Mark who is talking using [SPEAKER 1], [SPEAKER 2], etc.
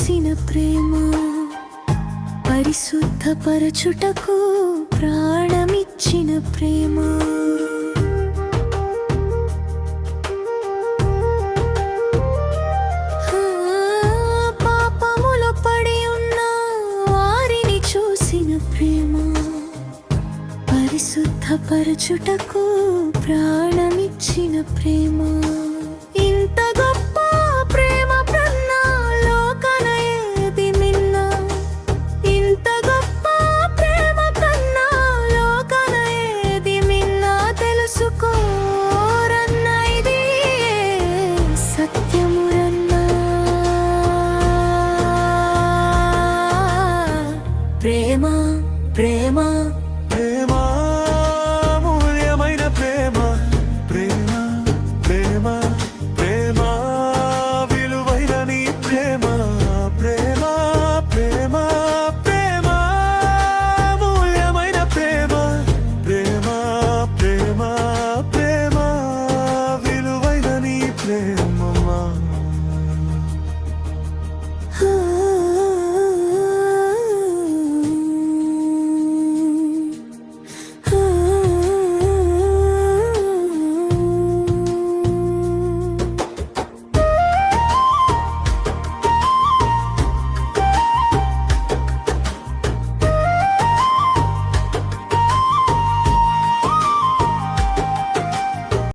[SPEAKER 1] చూసిన ప్రేమ, పరిశుద్ధపరచుటకు ప్రాణమిచ్చిన ప్రేమ. పాపములో పడి ఉన్న వారిని చూసిన ప్రేమ, పరిశుద్ధపరచుటకు ప్రాణమిచ్చిన ప్రేమ. ఇంత గొప్ప ప్రేమ కన్నా లోకన ఏది మిన్న, ఇంత గొప్ప ప్రేమ కన్నా లోకన ఏది మిన్న. తెలుసుకోరన్న ఇది సత్యమురన్నా. ప్రేమ ప్రేమ